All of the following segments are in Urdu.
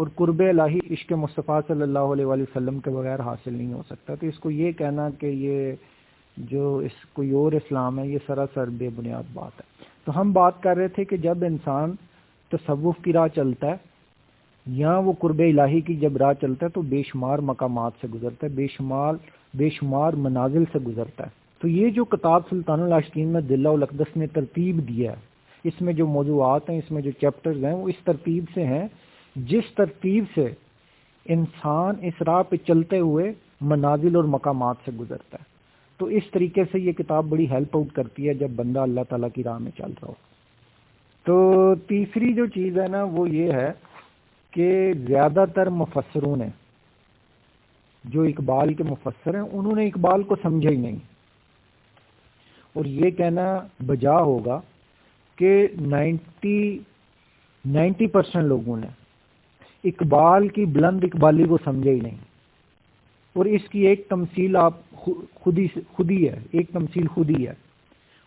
اور قرب الہی عشق مصطفیٰ صلی اللہ علیہ وآلہ وسلم کے بغیر حاصل نہیں ہو سکتا. تو اس کو یہ کہنا کہ یہ جو اس کوئی اور اسلام ہے، یہ سراسر بے بنیاد بات ہے. تو ہم بات کر رہے تھے کہ جب انسان تصوف کی راہ چلتا ہے یا وہ قرب الہی کی جب راہ چلتا ہے تو بے شمار مقامات سے گزرتا ہے، بے شمار منازل سے گزرتا ہے. تو یہ جو کتاب سلطان العاشقین میں دلہ الاقدس نے ترتیب دیا ہے، اس میں جو موضوعات ہیں، اس میں جو چیپٹرز ہیں، وہ اس ترتیب سے ہیں جس ترتیب سے انسان اس راہ پہ چلتے ہوئے منازل اور مقامات سے گزرتا ہے. تو اس طریقے سے یہ کتاب بڑی ہیلپ آؤٹ کرتی ہے جب بندہ اللہ تعالیٰ کی راہ میں چل رہا ہو. تو تیسری جو چیز ہے نا وہ یہ ہے کہ زیادہ تر مفسروں نے، جو اقبال کے مفسر ہیں، انہوں نے اقبال کو سمجھا ہی نہیں. اور یہ کہنا بجا ہوگا کہ 90% لوگوں نے اقبال کی بلند اقبالی کو سمجھا ہی نہیں. اور اس کی ایک تمثیل آپ خود ہی ہے، ایک تمثیل خود ہی ہے.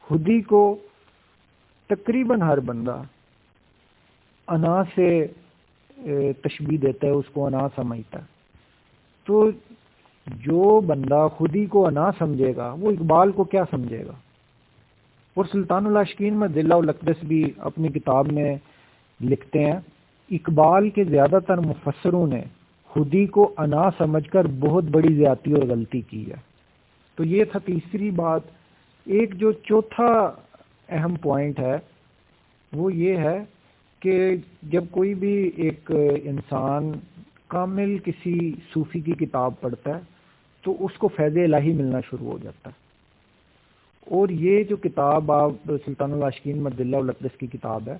خود ہی کو تقریباً ہر بندہ انا سے تشبیہ دیتا ہے، اس کو انا سمجھتا ہے. تو جو بندہ خود ہی کو انا سمجھے گا وہ اقبال کو کیا سمجھے گا. اور سلطان العاشقین میں دلہ الاقدس بھی اپنی کتاب میں لکھتے ہیں اقبال کے زیادہ تر مفسروں نے خود ہی کو انا سمجھ کر بہت بڑی زیادتی اور غلطی کی ہے. تو یہ تھا تیسری بات. ایک جو چوتھا اہم پوائنٹ ہے وہ یہ ہے کہ جب کوئی بھی ایک انسان کامل کسی صوفی کی کتاب پڑھتا ہے تو اس کو فیض الہی ملنا شروع ہو جاتا ہے. اور یہ جو کتاب آپ سلطان العاشقین میں دلہ الاقدس کی کتاب ہے،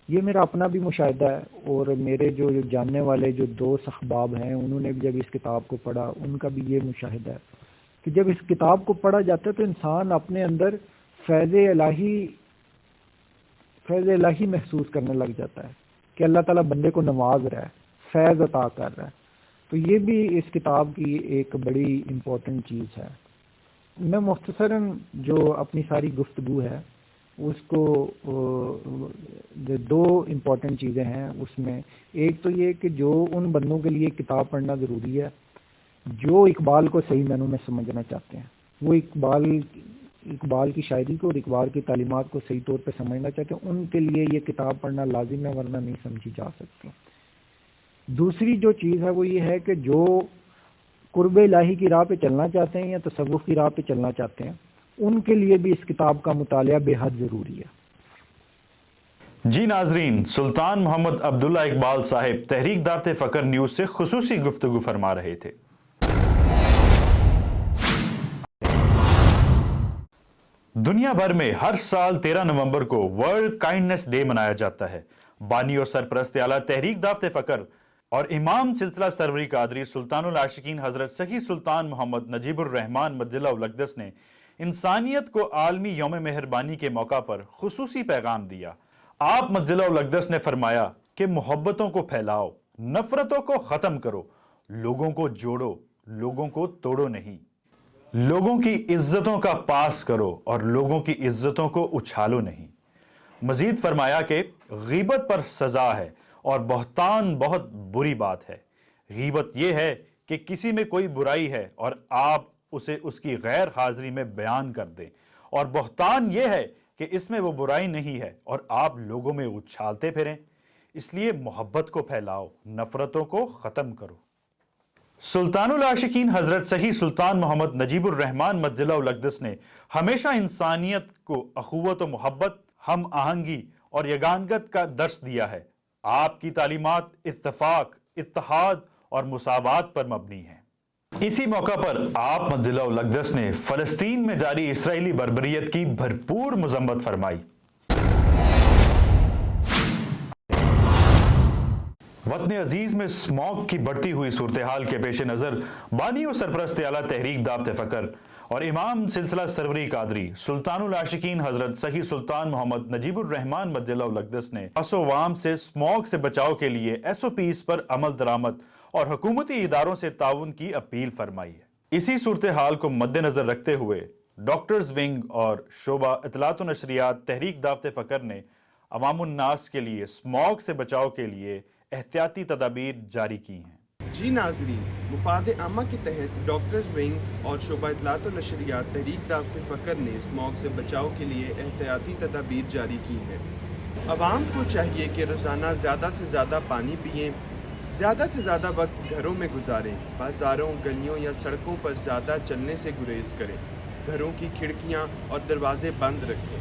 یہ میرا اپنا بھی مشاہدہ ہے، اور میرے جو جاننے والے جو دوست احباب ہیں انہوں نے بھی جب اس کتاب کو پڑھا ان کا بھی یہ مشاہدہ ہے کہ جب اس کتاب کو پڑھا جاتا ہے تو انسان اپنے اندر فیض الہی محسوس کرنے لگ جاتا ہے کہ اللہ تعالیٰ بندے کو نواز رہا ہے، فیض عطا کر رہا ہے. تو یہ بھی اس کتاب کی ایک بڑی امپورٹنٹ چیز ہے. میں مختصراً جو اپنی ساری گفتگو ہے اس کو دو امپورٹنٹ چیزیں ہیں اس میں. ایک تو یہ کہ جو ان بندوں کے لیے کتاب پڑھنا ضروری ہے جو اقبال کو صحیح معنوں میں سمجھنا چاہتے ہیں، وہ اقبال کی شاعری کو اور اقبال کی تعلیمات کو صحیح طور پہ سمجھنا چاہتے ہیں، ان کے لیے یہ کتاب پڑھنا لازم ہے، ورنہ نہیں سمجھی جا سکتی. دوسری جو چیز ہے وہ یہ ہے کہ جو قرب الہی کی راہ پہ چلنا چاہتے ہیں یا تصوف کی راہ پہ چلنا چاہتے ہیں ان کے لیے بھی اس کتاب کا مطالعہ بے حد ضروری ہے. جی ناظرین، سلطان محمد عبداللہ اقبال صاحب تحریک دعوت فکر نیوز سے خصوصی گفتگو فرما رہے تھے. دنیا بھر میں ہر سال 13 نومبر کو ورلڈ کائنڈنس ڈے منایا جاتا ہے. بانی اور سرپرست اعلیٰ تحریک دعوت فکر اور امام سلسلہ سروری قادری سلطان العاشقین حضرت سخی سلطان محمد نجیب الرحمان مجدلہ الاقدس نے انسانیت کو عالمی یوم مہربانی کے موقع پر خصوصی پیغام دیا. آپ مجدلہ الاقدس نے فرمایا کہ محبتوں کو پھیلاؤ، نفرتوں کو ختم کرو، لوگوں کو جوڑو، لوگوں کو توڑو نہیں. لوگوں کی عزتوں کا پاس کرو اور لوگوں کی عزتوں کو اچھالو نہیں. مزید فرمایا کہ غیبت پر سزا ہے اور بہتان بہت بری بات ہے. غیبت یہ ہے کہ کسی میں کوئی برائی ہے اور آپ اسے اس کی غیر حاضری میں بیان کر دیں، اور بہتان یہ ہے کہ اس میں وہ برائی نہیں ہے اور آپ لوگوں میں اچھالتے پھریں. اس لیے محبت کو پھیلاؤ، نفرتوں کو ختم کرو. سلطان العاشقین حضرت سخی سلطان محمد نجیب الرحمان مجدلہ الاقدس نے ہمیشہ انسانیت کو اخوت و محبت، ہم آہنگی اور یگانگت کا درس دیا ہے. آپ کی تعلیمات اتفاق، اتحاد اور مساوات پر مبنی ہیں. اسی موقع پر آپ مجدلہ الاقدس نے فلسطین میں جاری اسرائیلی بربریت کی بھرپور مذمت فرمائی. وطن عزیز میں اسموگ کی بڑھتی ہوئی صورتحال کے پیش نظر بانی و سرپرست اعلیٰ تحریک دعوت فکر اور امام سلسلہ سروری قادری سلطان العاشقین حضرت سخی سلطان محمد نجیب الرحمان مجدلہ الاقدس نے عوام سے اسموگ سے بچاؤ کے لیے SOPs پر عمل درآمد اور حکومتی اداروں سے تعاون کی اپیل فرمائی ہے. اسی صورتحال کو مد نظر رکھتے ہوئے ڈاکٹرز ونگ اور شعبہ اطلاعات و نشریات تحریک دعوت فکر نے عوام الناس کے لیے اسموگ سے بچاؤ کے لیے احتیاطی تدابیر جاری کی ہیں۔ جی ناظرین، مفاد عامہ کے تحت ڈاکٹرز ونگ اور شعبہ اطلاعات و نشریات تحریک دعوت فقر نے اسموگ سے بچاؤ کے لیے احتیاطی تدابیر جاری کی ہیں۔ عوام کو چاہیے کہ روزانہ زیادہ سے زیادہ پانی پئیں، زیادہ سے زیادہ وقت گھروں میں گزاریں، بازاروں، گلیوں یا سڑکوں پر زیادہ چلنے سے گریز کریں، گھروں کی کھڑکیاں اور دروازے بند رکھیں،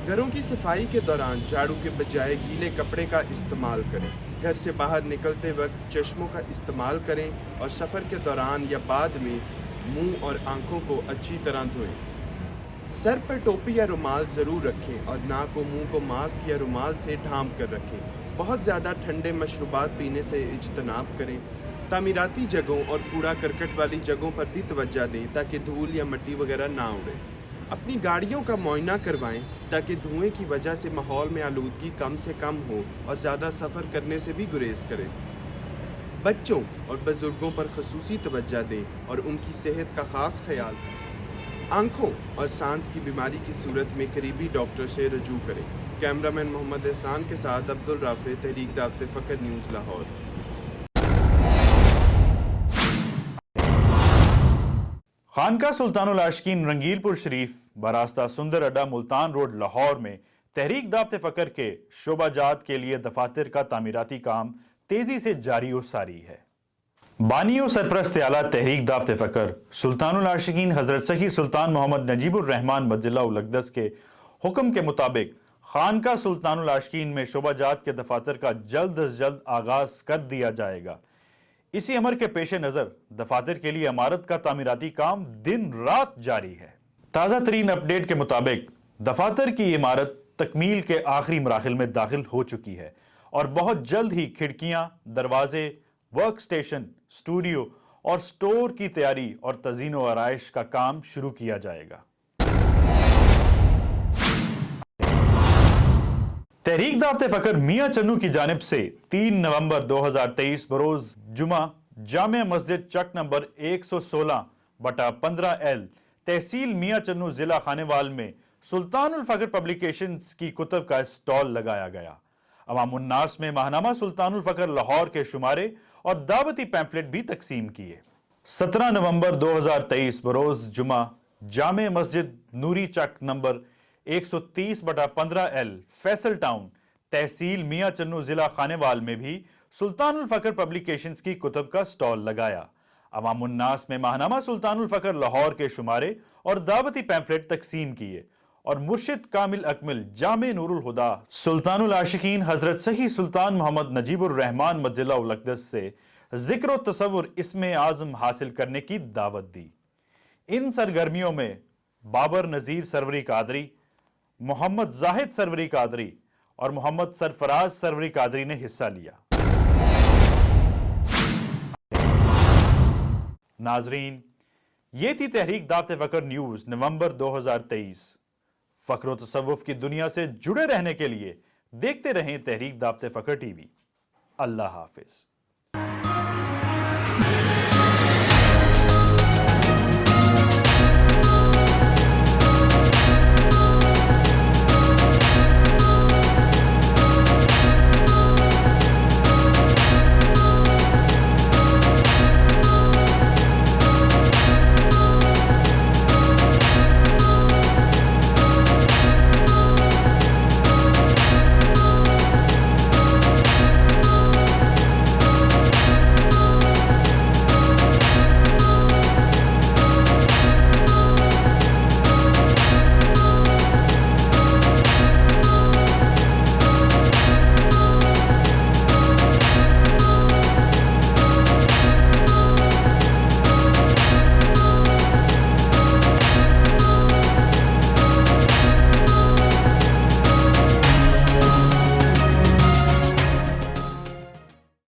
گھروں کی صفائی کے دوران جھاڑو کے بجائے گیلے کپڑے کا استعمال کریں، گھر سے باہر نکلتے وقت چشموں کا استعمال کریں اور سفر کے دوران یا بعد میں منہ اور آنکھوں کو اچھی طرح دھوئیں۔ سر پر ٹوپی یا رومال ضرور رکھیں اور ناک و منہ کو ماسک یا رومال سے ڈھانپ کر رکھیں۔ بہت زیادہ ٹھنڈے مشروبات پینے سے اجتناب کریں۔ تعمیراتی جگہوں اور کوڑا کرکٹ والی جگہوں پر بھی توجہ دیں تاکہ دھول یا مٹی وغیرہ نہ اڑے۔ اپنی گاڑیوں کا معائنہ کروائیں تاکہ دھوئیں کی وجہ سے ماحول میں آلودگی کم سے کم ہو اور زیادہ سفر کرنے سے بھی گریز کریں۔ بچوں اور بزرگوں پر خصوصی توجہ دیں اور ان کی صحت کا خاص خیال۔ آنکھوں اور سانس کی بیماری کی صورت میں قریبی ڈاکٹر سے رجوع کریں۔ کیمرامین محمد احسان کے ساتھ عبدالرافع، تحریک دعوت فقر نیوز، لاہور۔ خانقاہ سلطان العاشقین رنگیل پور شریف براستہ سندر اڈا ملتان روڈ لاہور میں تحریک دعوت فقر کے شعبہ جات کے لیے دفاتر کا تعمیراتی کام تیزی سے جاری و ساری ہے۔ بانی و سرپرست اعلیٰ تحریک دعوت فقر سلطان العاشقین حضرت سخی سلطان محمد نجیب الرحمن مجلہ الاقدس کے حکم کے مطابق خانقاہ سلطان العاشقین میں شعبہ جات کے دفاتر کا جلد از جلد آغاز کر دیا جائے گا۔ اسی امر کے پیش نظر دفاتر کے لیے عمارت کا تعمیراتی کام دن رات جاری ہے۔ تازہ ترین اپڈیٹ کے مطابق دفاتر کی عمارت تکمیل کے آخری مراحل میں داخل ہو چکی ہے اور بہت جلد ہی کھڑکیاں، دروازے، ورک سٹیشن، اسٹوڈیو اور سٹور کی تیاری اور تزئین و آرائش کا کام شروع کیا جائے گا۔ تحریک دعوت فقر میاں چنو کی جانب سے 3 نومبر 2023 بروز جمعہ جامع مسجد چک نمبر 116/15L تحصیل میاں چنو ضلع خانیوال میں سلطان الفقر پبلیکیشنز کی کتب کا اسٹال لگایا گیا۔ عوام الناس میں ماہنامہ سلطان الفقر لاہور کے شمارے اور دعوتی پیمفلٹ بھی تقسیم کیے۔ 17 نومبر 2023 بروز جمعہ جامع مسجد نوری چک نمبر 130/15L فیصل ٹاؤن تحصیل میاں چنو ضلع خانیوال میں بھی سلطان الفقر پبلیکیشنز کی کتب کا سٹال لگایا۔ عوام الناس میں ماہنامہ سلطان الفقر لاہور کے شمارے اور دعوتی پیمفلٹ تقسیم کیے اور مرشد کامل اکمل جامع نور الہدا سلطان العاشقین حضرت سخی سلطان محمد نجیب الرحمن مجلہ الاقدس سے ذکر و تصور اسم اعظم حاصل کرنے کی دعوت دی۔ ان سرگرمیوں میں بابر نذیر سروری قادری، محمد زاہد سروری قادری اور محمد سرفراز سروری قادری نے حصہ لیا۔ ناظرین، یہ تھی تحریک دعوت فقر نیوز نومبر 2023۔ فقر و تصوف کی دنیا سے جڑے رہنے کے لیے دیکھتے رہیں تحریک دعوت فقر ٹی وی۔ اللہ حافظ۔